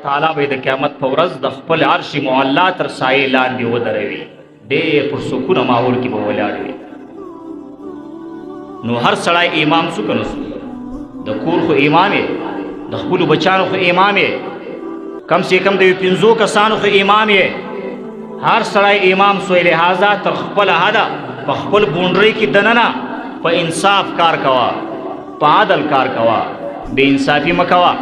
تعالی به د قیامت په ورځ د خپل عرش معلا تر سایې لاندې ودروي، ډېر پر سکونه ماحول کې به ولاړ وي. نو هر سړی امام څوک نه سو، د کور خو امام یې، د خپلو بچانو خو امام یې، کم سے کم د یو 5 کسانو خو امام یې. هر سړی امام سوی، لہذا تر خپل حده په خپل بونډرۍ کې دننه په انصاف کار کوه، په عدل کار کوه، بې انصافي مه کوه.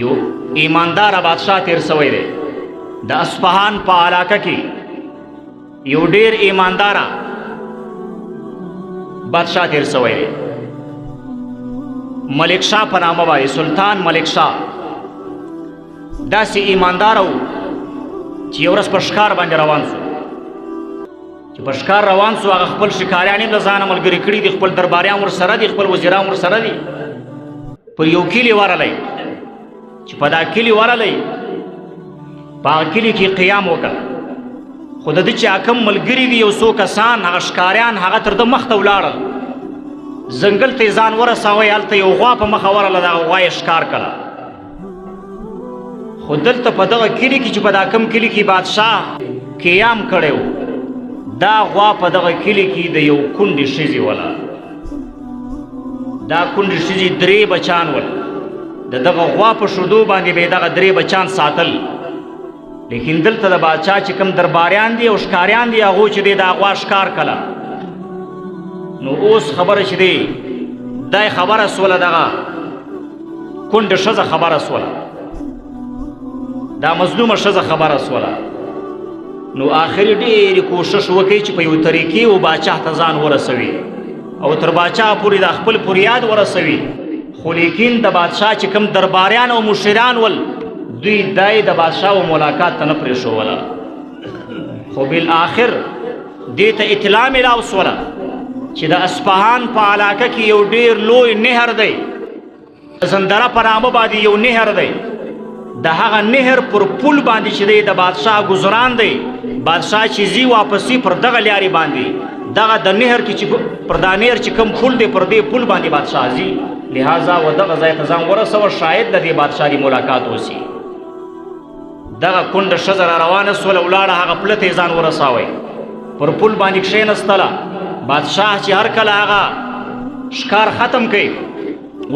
یو ایماندار بادشاہ تیر سوی دی د اصفهان په علاقه کې، یو ډیر ایماندار بادشاہ تیر سوی دی، ملک شاه په نامه باندې، سلطان ملک شاه. داسې ایماندار و چې یو ورځ په ښکار باندې روان سو. چې په ښکار روان سو، هغه خپل ښکاریان یې له ځانه ملګري کړي دي، خپل درباریان ورسره دي، خپل وزیران ورسره دي. پر یو کلي ورغلی، چې په دا کلي ورغلی، په هغه کلي کې قیام وکړ. خو د ده چې حکم ملګري دي یو څو کسان، هغه ښکاریان هغه تر ده مخته ولاړل، ځنګل ته یې ځان ورسوی. هلته یو غوا په مخه ورغله، دغه غوا یې ښکار کړه. خو دلته په دغه کلي کې چې په دا کم کلي کې بادشاه قیام کړی و، دا غوا په دغه کلي کې د یو کونډې ښځې وله. دا کونډې ښځې 3 بچان ول، د دغه غوا په شیدو باندې به یې دغه 3 بچان ساتل. لیکن دلته د بادشاه چې کوم درباریان دي او ښکاریان دي، هغو چې دی دا غوا ښکار کړه. نو اوس خبره چې دی دا خبره سوله، دغه کونډه ښځه خبره سوله، دا مظلومه ښځه خبره سوله. نو آخري ډېرې کوشش وکړي چې په یو طریقې و باچاه ته ځان ورسوي او تر باچاه پورې د خپل فریاد ورسوي. خو لیکن د بادشاه چې کوم درباریان او مشران ول، دوی دای د بادشاه و ملاقات ته نه پرېښوله. خو بالآخر دې ته اطلاع میلاو سوله چې د اصفهان په علاقه کې یو ډېر لوی نهر دی، زندره په نامه باندې یو نهر دی. د هغه نهر پر پل باندې چې دی د بادشاه ګذران دی، بادشاه چې ځي واپسي پر دغه لارې باندې، دغه د نهر کې چې پر دا نهر چې کوم پل دی، پر دې پل باندې بادشاه ځي. لہذا و دغه ځای ته ځان ورسوه، شاید د دې بادشاه دی ملاقات وسي. دغه کونډه ښځه را روانه سوله، ولاړه، هغه پله ته یې ځان ورساوی، پر پل باندې کښېنستله. بادشاه چې هر کله هغه ښکار ختم کوي،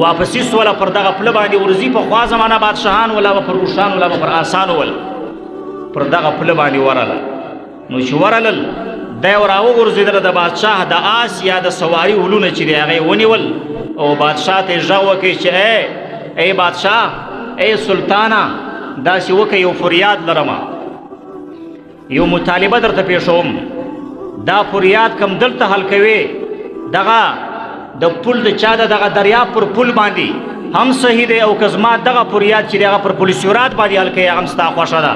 واپسي سوله، پر دغه پله باندې ورځي. پخوا زمانه بادشاهان ولا به پر اوښانو ولا به پر آسانو ول، پر دغه پله باندې ورله. نو چې ورلل، دی راوغورځېدله، د بادشاه د آس یا د سواري ولونه چې دی هغه یې ونیول او بادشاه ته یې غږ وکړي چې ای بادشاه، ای سلطانه، داسې وکړه، یو فریاد لرمه، یو مطالبه درته پیښوم. دا فریاد کم دلته حل کوي، دغه د پل د چا دغه دریاب پر پل باندې هم صحیح دی، او که زما دغه فریاد چې دی هغه پر پولیس ورات باندې حل کوي، هغه هم ستا خوښه ده.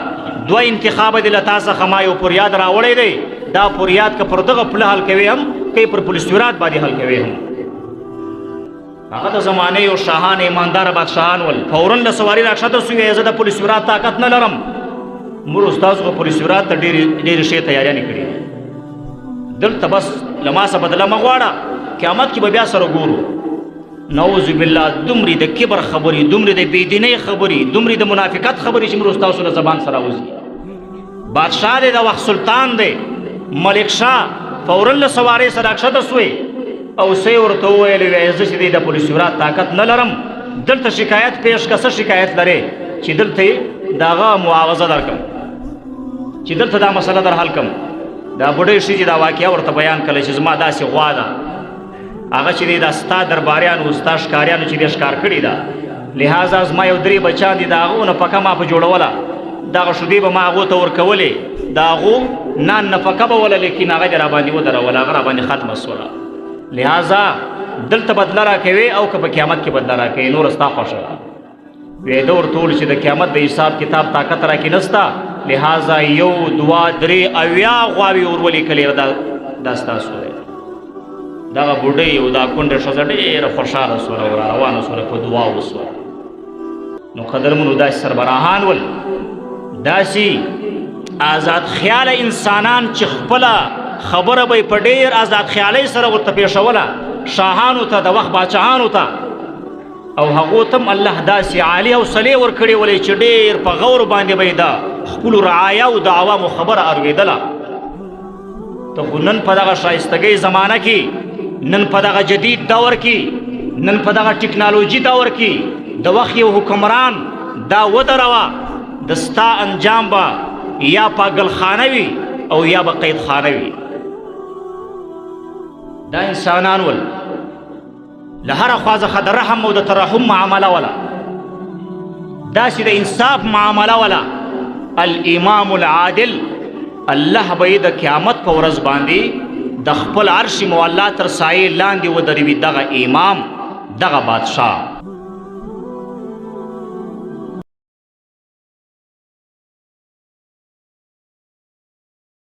2 انتخابه دي له تا څخه، ما یو فریاد راوړی دی، دا فریاد که پر دغه پله حل کوي هم کوي، پر پولیس ورات باندې حل کوي هم. هغه د زمانې یو شاهان ایمانداره بادشاهان ول، فوراً له سواري راکښته سوی، زه د پولیس ورات طاقت نه لرم، موږ استازو خو پولیس ورات ته ډېرې ښې تیاریانې کړي، دلته بس له ما څه بدله مه غواړه، قیامت کې به بیا سره ګورو. نعوذ بالله، دومرې د کبر خبرې، دومرې د بېدینۍ خبرې، دومرې د منافقت خبرې چې موږ ستاسو له زبان سره وځي. بادشاه دی د وخت سلطان دی، ملک شاه فوراً له سوارۍ سره راکښته سوی او څه یې ورته وویلې، وایي زه چې دی د پولیس ورات طاقت نه لرم، دلته شکایت پیش که، څه شکایت لرې چې دلته یې د هغه معاوضه درکړم، چې دلته دا مسله در حل کړم. دا بوډۍ ښځې دا واقعه ورته بیان کړله چې زما داسې غوا ده، هغه چې دی دا ستا درباریانو ستا ښکاریانو چې دی ښکار کړې ده، لہذا زما یو 3 بچان دي، د هغو نفقه ما په جوړوله، دغه شیدې به ما هغو ته ورکولې، د هغو نان نفقه به وله، لیکن هغه دې راباندې ودروله، هغه راباندې ختمه سوله. لہذا دلته بدله راکوي او که په قیامت کې بدله راکوي، نور ستا خوښه ده. وی ده ورته وویل چې د قیامت د حساب کتاب طاقت راکې نسته، لہذا 1 2 3 اویا غواوې ورولېږلې، دا ستاسو دی. دغه بوډۍ او دا کونډه ښځه ډېره خوشحاله سوله او را روانه سوله، په دعا وسوله. نو قدرمنو داسې سربراهان ول، داسې آزاد خیاله انسانان چې خپله خبره به په ډېر آزاد خیالۍ سره ورته پیښوله، شاهانو ته، د وخت باچاهانو ته. او هغو تم الله داسې عالی او صلی ورکړې ولې چې ډېر په غور باندې به یې د خپلو رعایا او د عوامو خبره اورېدله. ته خو نن په دغه ښایستګۍ زمانه کې، نن په دغه جدید دور کې، نن په دغه ټکنالوژي دور کې د وخت یو حکمران دا ودروه، د ستا انجام به یا پاگلخانه وي او یا به قیدخانه وي. دا انسانان ول له هره خوا څخه د رحم او د ترحم معامله وله، داسې د انصاف معامله وله. الامام العادل الله به یې د قیامت په ورځ باندې د خپل عرش مولا تر سایې لاندې ودروي، دغه امام، دغه بادشاه.